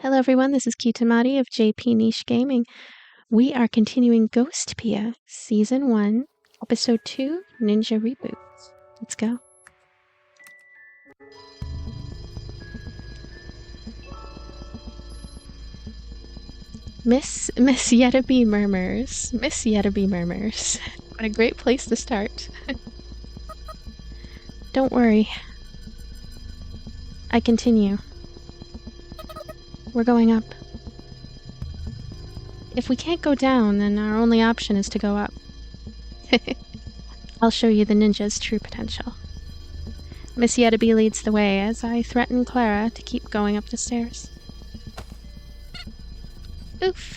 Hello everyone, this is Kitamari of JP Niche Gaming. We are continuing Ghostpia, Season 1, Episode 2, Ninja Reboot. Let's go. Miss Yetabe murmurs. Miss Yetabe murmurs. What a great place to start. Don't worry. I continue. We're going up. If we can't go down, then our only option is to go up. I'll show you the ninja's true potential. Miss Yetabe leads the way as I threaten Clara to keep going up the stairs. Oof.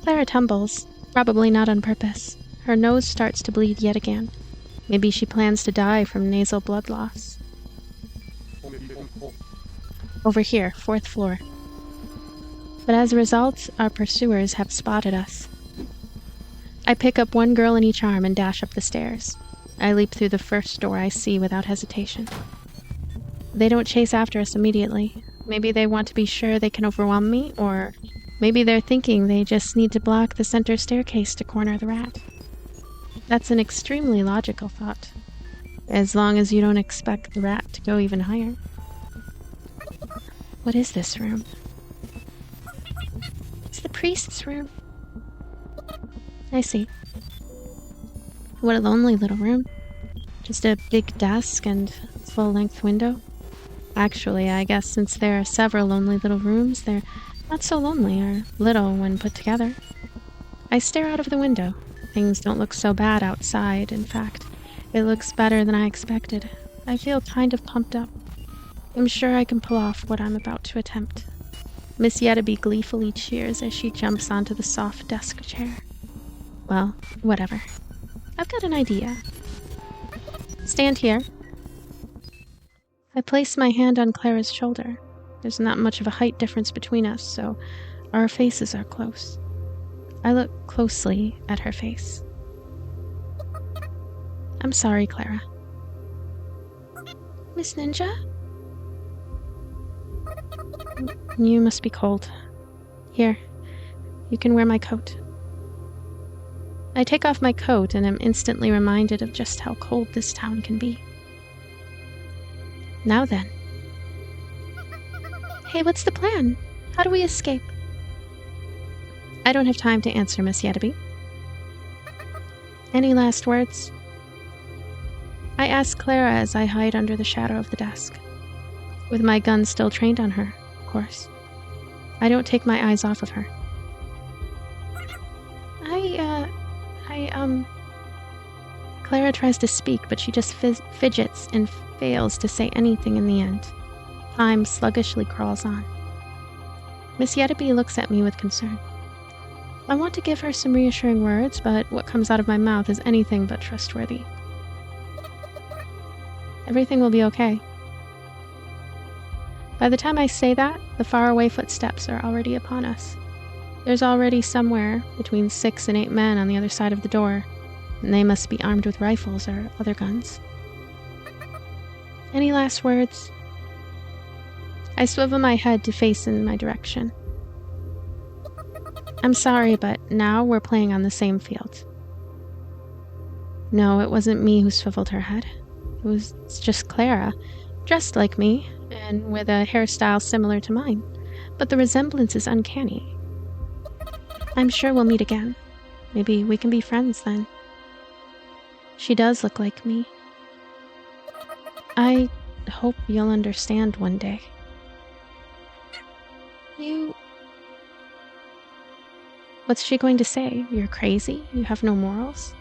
Clara tumbles, probably not on purpose. Her nose starts to bleed yet again. Maybe she plans to die from nasal blood loss. Over here, 4th floor. But as a result, our pursuers have spotted us. I pick up one girl in each arm and dash up the stairs. I leap through the first door I see without hesitation. They don't chase after us immediately. Maybe they want to be sure they can overwhelm me, or maybe they're thinking they just need to block the center staircase to corner the rat. That's an extremely logical thought, as long as you don't expect the rat to go even higher. What is this room? It's the priest's room. I see. What a lonely little room. Just a big desk and full-length window. Actually, I guess since there are several lonely little rooms, they're not so lonely or little when put together. I stare out of the window. Things don't look so bad outside. In fact, it looks better than I expected. I feel kind of pumped up. I'm sure I can pull off what I'm about to attempt. Miss Yetabe gleefully cheers as she jumps onto the soft desk chair. Well, whatever. I've got an idea. Stand here. I place my hand on Clara's shoulder. There's not much of a height difference between us, so our faces are close. I look closely at her face. I'm sorry, Clara. Miss Ninja? You must be cold. Here, you can wear my coat. I take off my coat and am instantly reminded of just how cold this town can be. Now then. Hey, what's the plan? How do we escape? I don't have time to answer, Miss Yetabe. Any last words? I ask Clara as I hide under the shadow of the desk, with my gun still trained on her, of course. I don't take my eyes off of her. Clara tries to speak, but she just fidgets and fails to say anything in the end. Time sluggishly crawls on. Miss Yetabe looks at me with concern. I want to give her some reassuring words, but what comes out of my mouth is anything but trustworthy. Everything will be okay. By the time I say that, the faraway footsteps are already upon us. There's already somewhere between 6 and 8 men on the other side of the door, and they must be armed with rifles or other guns. Any last words? I swivel my head to face in my direction. I'm sorry, but now we're playing on the same field. No, it wasn't me who swiveled her head. It was just Clara, dressed like me, and with a hairstyle similar to mine, but the resemblance is uncanny. I'm sure we'll meet again. Maybe we can be friends then. She does look like me. I hope you'll understand one day. What's she going to say? You're crazy? You have no morals?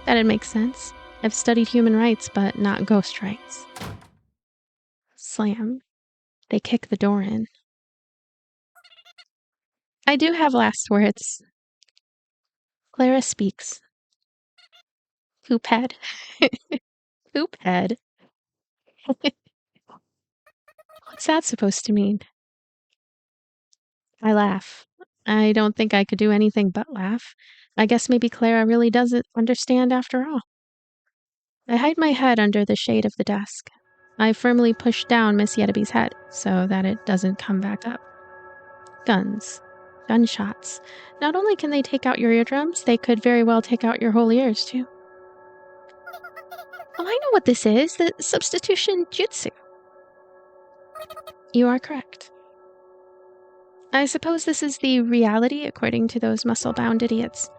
That'd make sense. I've studied human rights, but not ghost rights. Slam. They kick the door in. I do have last words. Clara speaks. Poophead. Poophead. What's that supposed to mean? I laugh. I don't think I could do anything but laugh. I guess maybe Clara really doesn't understand after all. I hide my head under the shade of the desk. I firmly push down Miss Yetabe's head so that it doesn't come back up. Guns. Gunshots. Not only can they take out your eardrums, they could very well take out your whole ears, too. Oh, I know what this is. The substitution jutsu. You are correct. I suppose this is the reality according to those muscle-bound idiots.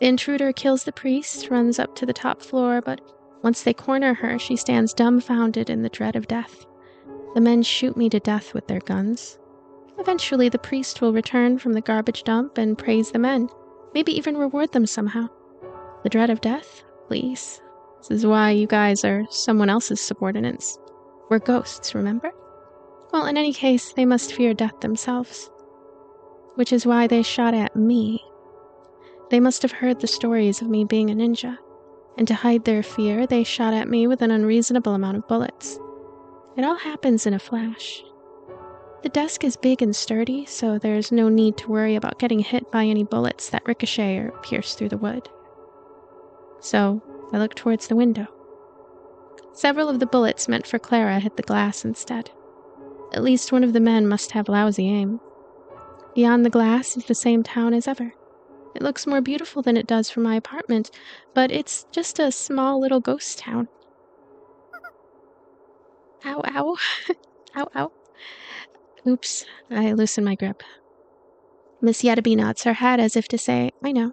The intruder kills the priest, runs up to the top floor, but once they corner her, she stands dumbfounded in the dread of death. The men shoot me to death with their guns. Eventually, the priest will return from the garbage dump and praise the men, maybe even reward them somehow. The dread of death? Please. This is why you guys are someone else's subordinates. We're ghosts, remember? Well, in any case, they must fear death themselves. Which is why they shot at me. They must have heard the stories of me being a ninja, and to hide their fear, they shot at me with an unreasonable amount of bullets. It all happens in a flash. The desk is big and sturdy, so there's no need to worry about getting hit by any bullets that ricochet or pierce through the wood. So, I look towards the window. Several of the bullets meant for Clara hit the glass instead. At least one of the men must have lousy aim. Beyond the glass is the same town as ever. It looks more beautiful than it does from my apartment, but it's just a small little ghost town. Ow, ow. Ow, ow. Oops, I loosen my grip. Miss Yettaby nods her head as if to say, I know.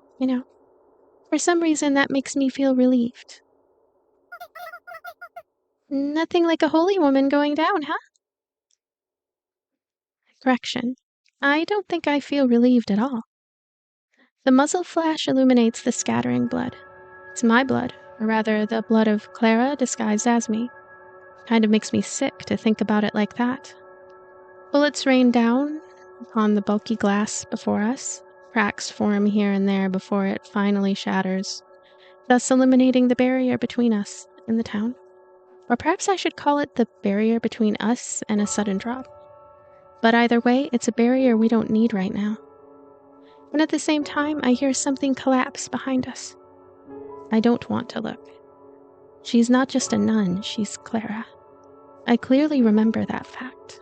For some reason, that makes me feel relieved. Nothing like a holy woman going down, huh? Correction. I don't think I feel relieved at all. The muzzle flash illuminates the scattering blood. It's my blood, or rather the blood of Clara disguised as me. Kind of makes me sick to think about it like that. Bullets rain down upon the bulky glass before us. Cracks form here and there before it finally shatters, thus eliminating the barrier between us and the town. Or perhaps I should call it the barrier between us and a sudden drop. But either way, it's a barrier we don't need right now. And at the same time, I hear something collapse behind us. I don't want to look. She's not just a nun, she's Clara. I clearly remember that fact.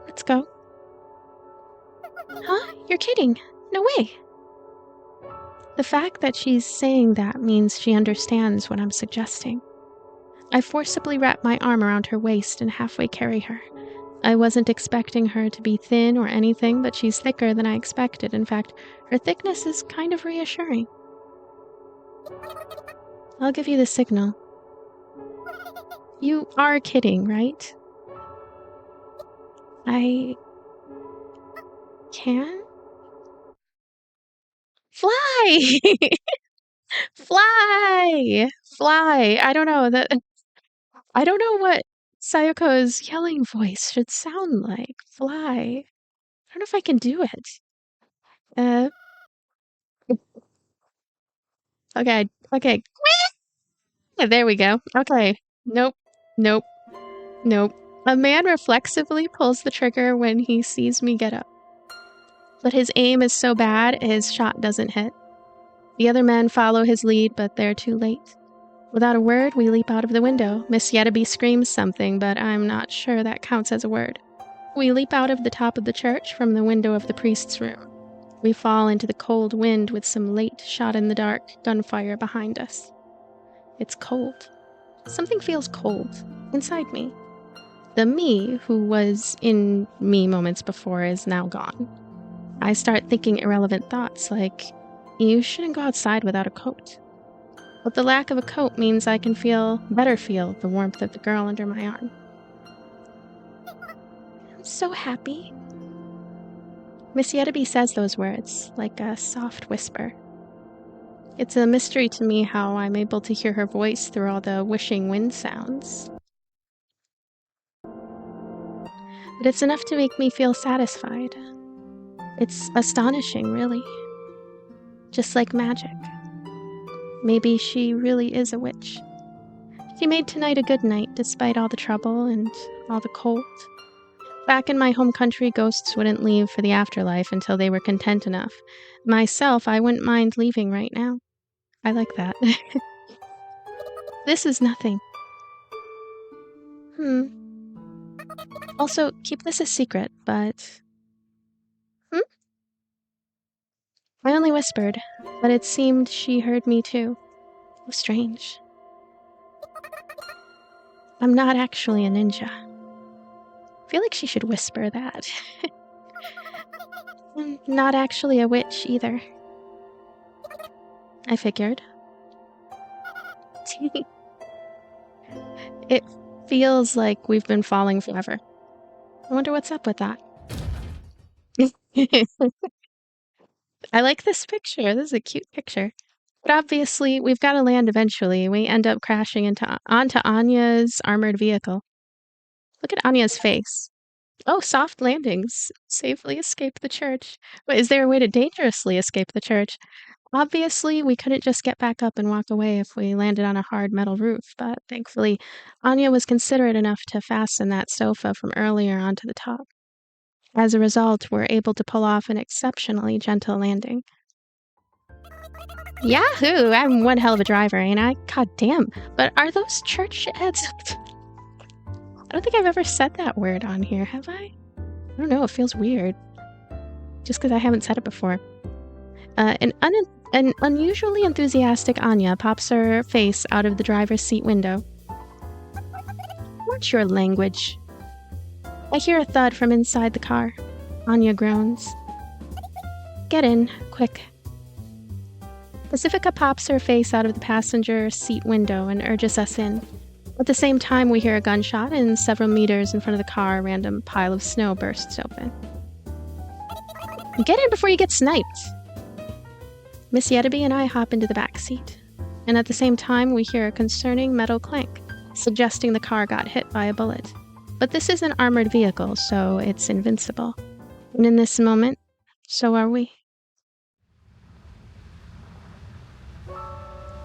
Let's go. Huh? You're kidding. No way. The fact that she's saying that means she understands what I'm suggesting. I forcibly wrap my arm around her waist and halfway carry her. I wasn't expecting her to be thin or anything, but she's thicker than I expected. In fact, her thickness is kind of reassuring. I'll give you the signal. You are kidding, right? I can? Fly! Fly! Fly! I don't know what Sayoko's yelling voice should sound like. Fly. I don't know if I can do it. Okay. There we go. Okay. Nope. A man reflexively pulls the trigger when he sees me get up. But his aim is so bad, his shot doesn't hit. The other men follow his lead, but they're too late. Without a word, we leap out of the window. Miss Yettaby screams something, but I'm not sure that counts as a word. We leap out of the top of the church from the window of the priest's room. We fall into the cold wind with some late shot-in-the-dark gunfire behind us. It's cold. Something feels cold inside me. The me who was in me moments before is now gone. I start thinking irrelevant thoughts like, you shouldn't go outside without a coat. But the lack of a coat means I can better feel the warmth of the girl under my arm. I'm so happy. Miss Yettaby says those words, like a soft whisper. It's a mystery to me how I'm able to hear her voice through all the whooshing wind sounds. But it's enough to make me feel satisfied. It's astonishing, really. Just like magic. Maybe she really is a witch. She made tonight a good night, despite all the trouble and all the cold. Back in my home country, ghosts wouldn't leave for the afterlife until they were content enough. Myself, I wouldn't mind leaving right now. I like that. This is nothing. Also, keep this a secret, but... I only whispered, but it seemed she heard me too. Oh, strange. I'm not actually a ninja. I feel like she should whisper that. I'm not actually a witch either. I figured. It feels like we've been falling forever. I wonder what's up with that. I like this picture. This is a cute picture. But obviously, we've got to land eventually. We end up crashing onto Anya's armored vehicle. Look at Anya's face. Oh, soft landings. Safely escape the church. But is there a way to dangerously escape the church? Obviously, we couldn't just get back up and walk away if we landed on a hard metal roof, but thankfully, Anya was considerate enough to fasten that sofa from earlier onto the top. As a result, we're able to pull off an exceptionally gentle landing. Yahoo! I'm one hell of a driver, ain't I? God damn. But are those church heads? I don't think I've ever said that word on here, have I? I don't know, it feels weird. Just because I haven't said it before. An unusually enthusiastic Anya pops her face out of the driver's seat window. Watch your language. I hear a thud from inside the car. Anya groans. Get in, quick. Pacifica pops her face out of the passenger seat window and urges us in. At the same time, we hear a gunshot, and several meters in front of the car, a random pile of snow bursts open. Get in before you get sniped! Miss Yettaby and I hop into the back seat, and at the same time, we hear a concerning metal clank, suggesting the car got hit by a bullet. But this is an armored vehicle, so it's invincible. And in this moment, so are we.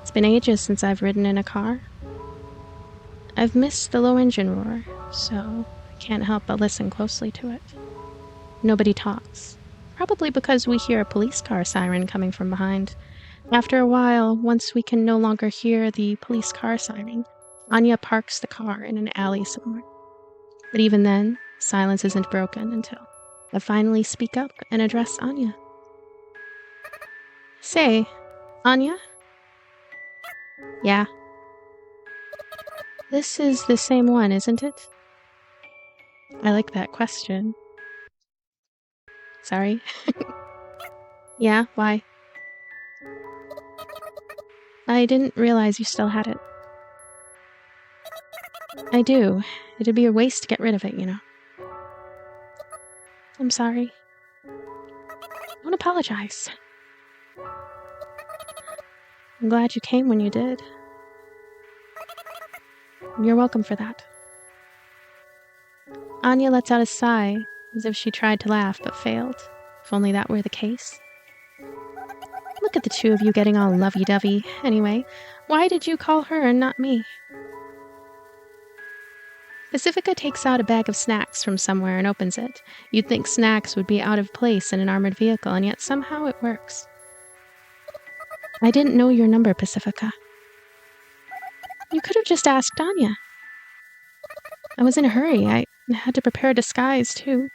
It's been ages since I've ridden in a car. I've missed the low engine roar, so I can't help but listen closely to it. Nobody talks, probably because we hear a police car siren coming from behind. After a while, once we can no longer hear the police car siren, Anya parks the car in an alley somewhere. But even then, silence isn't broken until I finally speak up and address Anya. Say, Anya? Yeah. This is the same one, isn't it? I like that question. Sorry. Yeah, why? I didn't realize you still had it. I do. It'd be a waste to get rid of it, you know. I'm sorry. Don't apologize. I'm glad you came when you did. You're welcome for that. Anya lets out a sigh, as if she tried to laugh but failed. If only that were the case. Look at the two of you getting all lovey-dovey. Anyway, why did you call her and not me? Pacifica takes out a bag of snacks from somewhere and opens it. You'd think snacks would be out of place in an armored vehicle, and yet somehow it works. I didn't know your number, Pacifica. You could have just asked Anya. I was in a hurry. I had to prepare a disguise, too.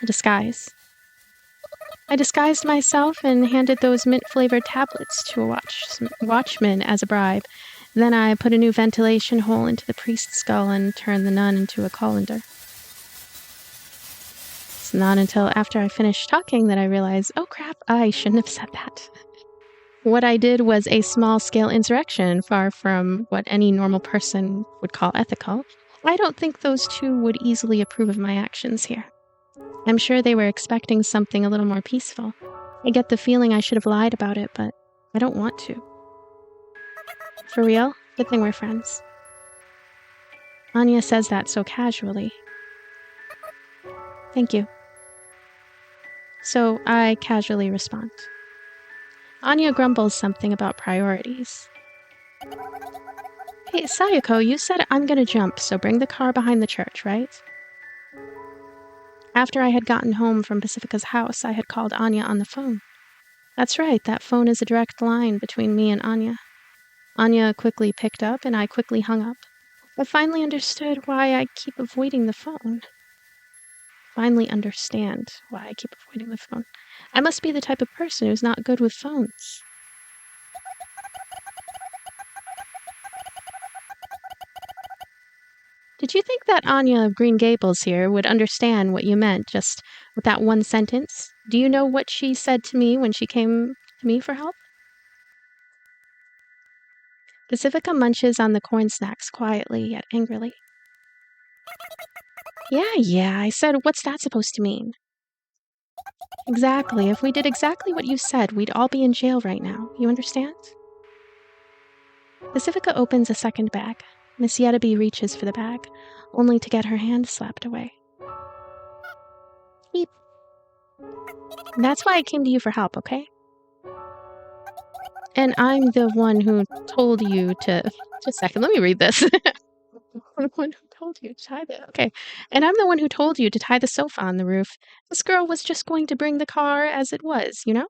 A disguise. I disguised myself and handed those mint-flavored tablets to a watchman as a bribe. Then I put a new ventilation hole into the priest's skull and turned the nun into a colander. It's not until after I finished talking that I realized, oh crap, I shouldn't have said that. What I did was a small-scale insurrection, far from what any normal person would call ethical. I don't think those two would easily approve of my actions here. I'm sure they were expecting something a little more peaceful. I get the feeling I should have lied about it, but I don't want to. For real? Good thing we're friends. Anya says that so casually. Thank you. So I casually respond. Anya grumbles something about priorities. Hey, Sayako, you said I'm gonna jump, so bring the car behind the church, right? After I had gotten home from Pacifica's house, I had called Anya on the phone. That's right, that phone is a direct line between me and Anya. Anya quickly picked up, and I quickly hung up. I finally understood why I keep avoiding the phone. Finally understand why I keep avoiding the phone. I must be the type of person who's not good with phones. Did you think that Anya of Green Gables here would understand what you meant just with that one sentence? Do you know what she said to me when she came to me for help? Pacifica munches on the corn snacks quietly yet angrily. Yeah, I said, what's that supposed to mean? Exactly. If we did exactly what you said, we'd all be in jail right now. You understand? Pacifica opens a second bag. Miss Yettaby reaches for the bag, only to get her hand slapped away. Beep. That's why I came to you for help, okay? And I'm the one who told you to... Just a second, let me read this. I'm the one who told you to tie the... Okay. And I'm the one who told you to tie the sofa on the roof. This girl was just going to bring the car as it was, you know?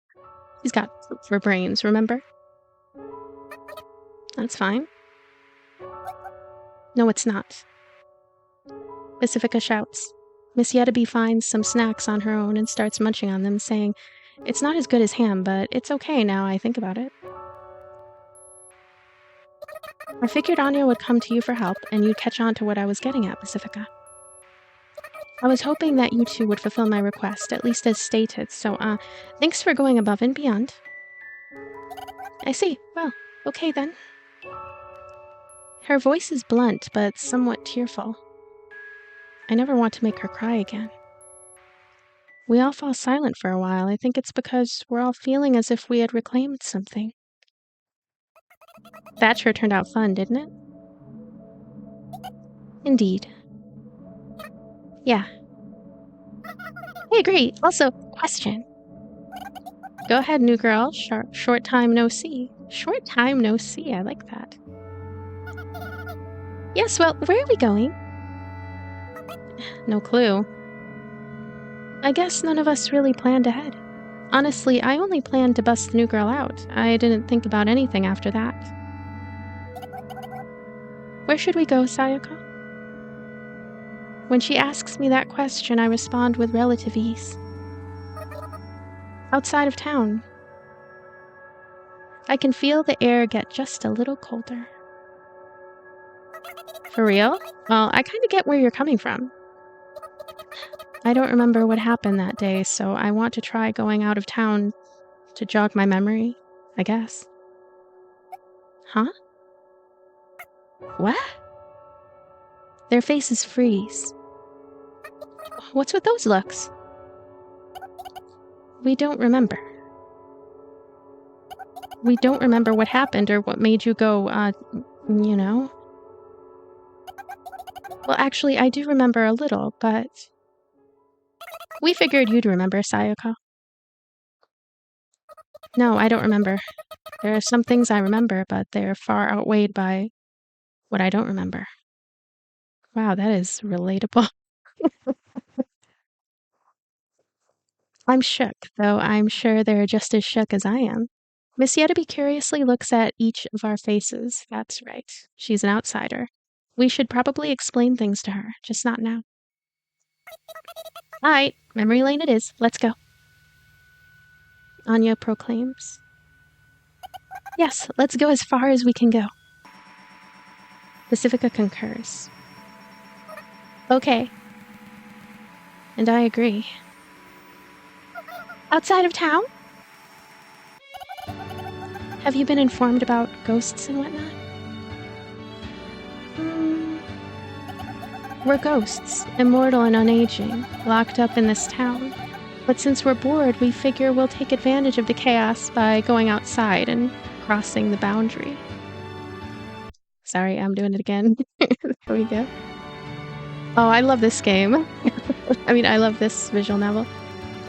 She's got for brains, remember? That's fine. No, it's not. Pacifica shouts. Miss Yettaby finds some snacks on her own and starts munching on them, saying, it's not as good as ham, but it's okay now I think about it. I figured Anya would come to you for help, and you'd catch on to what I was getting at, Pacifica. I was hoping that you two would fulfill my request, at least as stated, so, thanks for going above and beyond. I see. Well, okay then. Her voice is blunt, but somewhat tearful. I never want to make her cry again. We all fall silent for a while. I think it's because we're all feeling as if we had reclaimed something. That sure turned out fun, didn't it? Indeed. Yeah. I agree. Also, question. Go ahead, new girl. Short time no see. Short time no see. I like that. Yes, well, where are we going? No clue. I guess none of us really planned ahead. Honestly, I only planned to bust the new girl out. I didn't think about anything after that. Where should we go, Sayaka? When she asks me that question, I respond with relative ease. Outside of town. I can feel the air get just a little colder. For real? Well, I kind of get where you're coming from. I don't remember what happened that day, so I want to try going out of town to jog my memory, I guess. Huh? What? Their faces freeze. What's with those looks? We don't remember. We don't remember what happened or what made you go, you know? Well, actually, I do remember a little, but... We figured you'd remember, Sayaka. No, I don't remember. There are some things I remember, but they're far outweighed by what I don't remember. Wow, that is relatable. I'm shook, though I'm sure they're just as shook as I am. Miss Yettaby curiously looks at each of our faces. That's right. She's an outsider. We should probably explain things to her, just not now. Alright, memory lane it is. Let's go. Anya proclaims. Yes, let's go as far as we can go. Pacifica concurs. Okay. And I agree. Outside of town? Have you been informed about ghosts and whatnot? We're ghosts, immortal and unaging, locked up in this town. But since we're bored, we figure we'll take advantage of the chaos by going outside and crossing the boundary. Sorry, I'm doing it again. There we go. Oh, I love this game. I mean, I love this visual novel.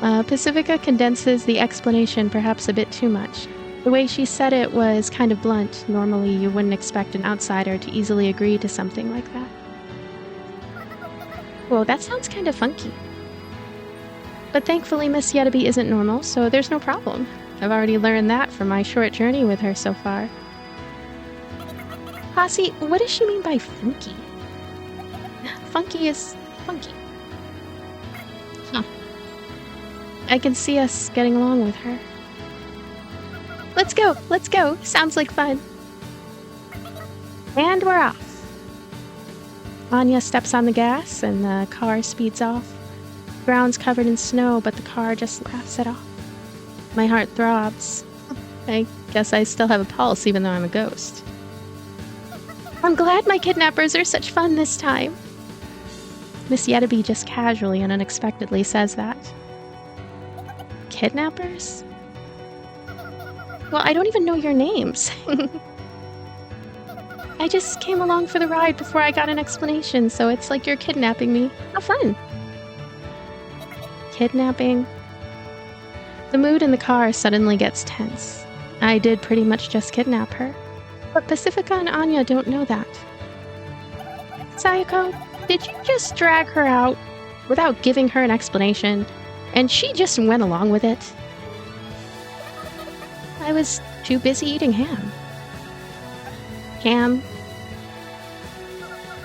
Pacifica condenses the explanation perhaps a bit too much. The way she said it was kind of blunt. Normally, you wouldn't expect an outsider to easily agree to something like that. Whoa, that sounds kind of funky. But thankfully, Miss Yettaby isn't normal, so there's no problem. I've already learned that from my short journey with her so far. Posse, what does she mean by funky? funky is funky. Huh. I can see us getting along with her. Let's go! Let's go! Sounds like fun. And we're off. Anya steps on the gas and the car speeds off. The ground's covered in snow, but the car just laughs it off. My heart throbs. I guess I still have a pulse even though I'm a ghost. I'm glad my kidnappers are such fun this time. Miss Yettaby just casually and unexpectedly says that. Kidnappers? Well, I don't even know your names. I just came along for the ride before I got an explanation, so it's like you're kidnapping me. How fun! Kidnapping? The mood in the car suddenly gets tense. I did pretty much just kidnap her. But Pacifica and Anya don't know that. Sayako, did you just drag her out without giving her an explanation, and she just went along with it? I was too busy eating ham. Ham?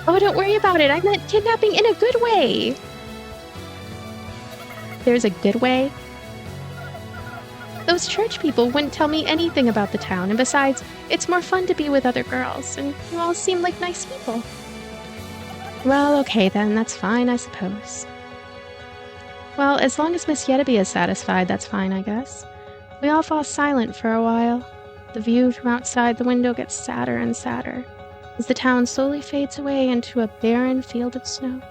Oh, don't worry about it. I meant kidnapping in a good way. There's a good way? Those church people wouldn't tell me anything about the town, and besides, it's more fun to be with other girls, and you all seem like nice people. Well, okay then, that's fine, I suppose. Well, as long as Miss Yettaby is satisfied, that's fine, I guess. We all fall silent for a while. The view from outside the window gets sadder and sadder, as the town slowly fades away into a barren field of snow.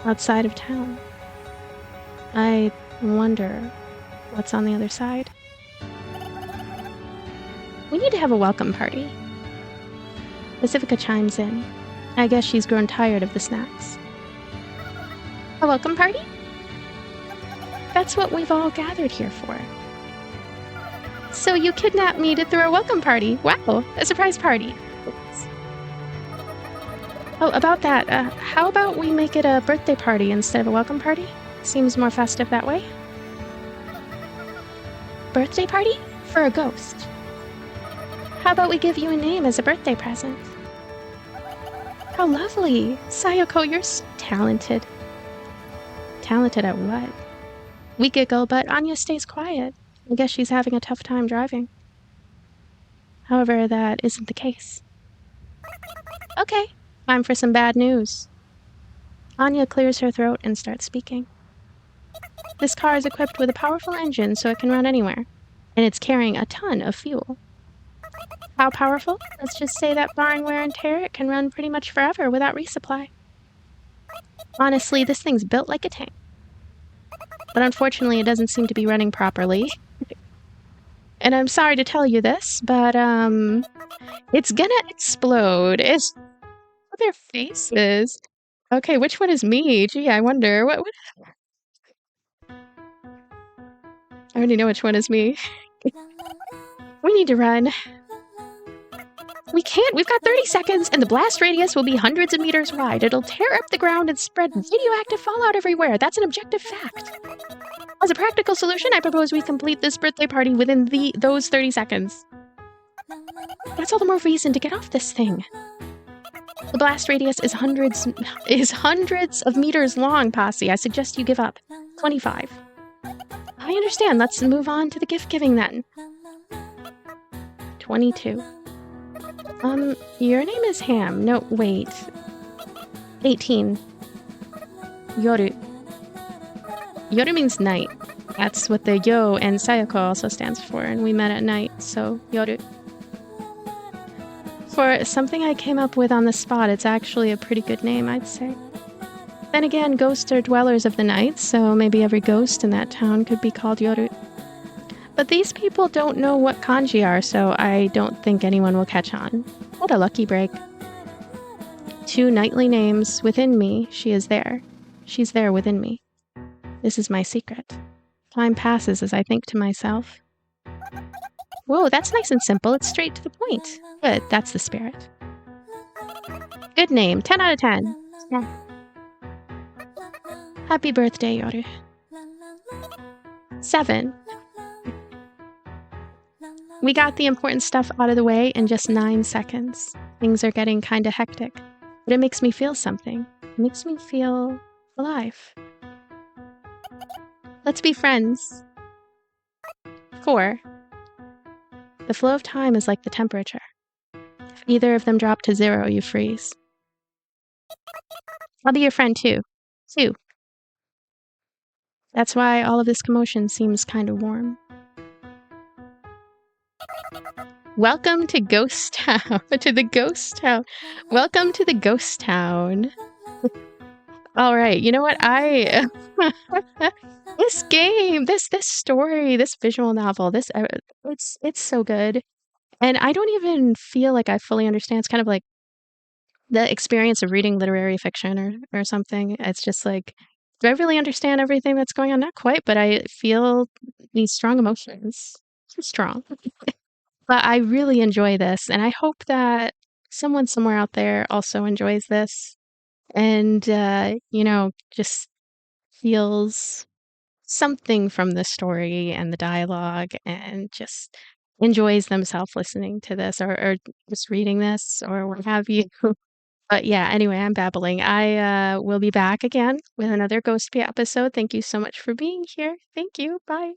Outside of town. I wonder what's on the other side. We need to have a welcome party. Pacifica chimes in. I guess she's grown tired of the snacks. A welcome party? That's what we've all gathered here for. So you kidnapped me to throw a welcome party. Wow, a surprise party. Oh, about that, how about we make it a birthday party instead of a welcome party? Seems more festive that way. Birthday party? For a ghost. How about we give you a name as a birthday present? How lovely! Sayako, you're so talented. Talented at what? We giggle, but Anya stays quiet. I guess she's having a tough time driving. However, that isn't the case. Okay, time for some bad news. Anya clears her throat and starts speaking. This car is equipped with a powerful engine so it can run anywhere, and it's carrying a ton of fuel. How powerful? Let's just say that barring wear and tear, it can run pretty much forever without resupply. Honestly, this thing's built like a tank. But unfortunately, it doesn't seem to be running properly. And I'm sorry to tell you this, but, it's gonna explode. It's their faces. Okay, which one is me? Gee, I wonder. What? I already know which one is me. We need to run. We can't. We've got 30 seconds, and the blast radius will be hundreds of meters wide. It'll tear up the ground and spread radioactive fallout everywhere. That's an objective fact. As a practical solution, I propose we complete this birthday party within those 30 seconds. That's all the more reason to get off this thing. The blast radius is hundreds of meters long, Posse. I suggest you give up. 25. I understand. Let's move on to the gift giving then. 22. Your name is Ham. No, wait. 18. Yoru. Yoru means night. That's what the Yo and Sayako also stands for, and we met at night, so Yoru. For something I came up with on the spot, it's actually a pretty good name, I'd say. Then again, ghosts are dwellers of the night, so maybe every ghost in that town could be called Yoru. But these people don't know what kanji are, so I don't think anyone will catch on. What a lucky break. 2 knightly names within me. She is there. She's there within me. This is my secret. Time passes as I think to myself. Whoa, that's nice and simple. It's straight to the point. Good, that's the spirit. Good name. 10 out of 10. Yeah. Happy birthday, Yoru. 7. We got the important stuff out of the way in just 9 seconds. Things are getting kinda hectic. but it makes me feel something. It makes me feel alive. Let's be friends. 4. The flow of time is like the temperature. If either of them drop to 0, you freeze. I'll be your friend too. 2. That's why all of this commotion seems kind of warm. Welcome to Ghost Town. To the Ghost Town. Welcome to the Ghost Town. All right, you know what? This game, this story, this visual novel, it's so good. And I don't even feel like I fully understand. It's kind of like the experience of reading literary fiction or something. It's just like, do I really understand everything that's going on? Not quite, but I feel these strong emotions. Too strong. But I really enjoy this, and I hope that someone somewhere out there also enjoys this and, just feels something from the story and the dialogue and just enjoys themselves listening to this or just reading this or what have you. But yeah, anyway, I'm babbling. I will be back again with another Ghostpia episode. Thank you so much for being here. Thank you. Bye.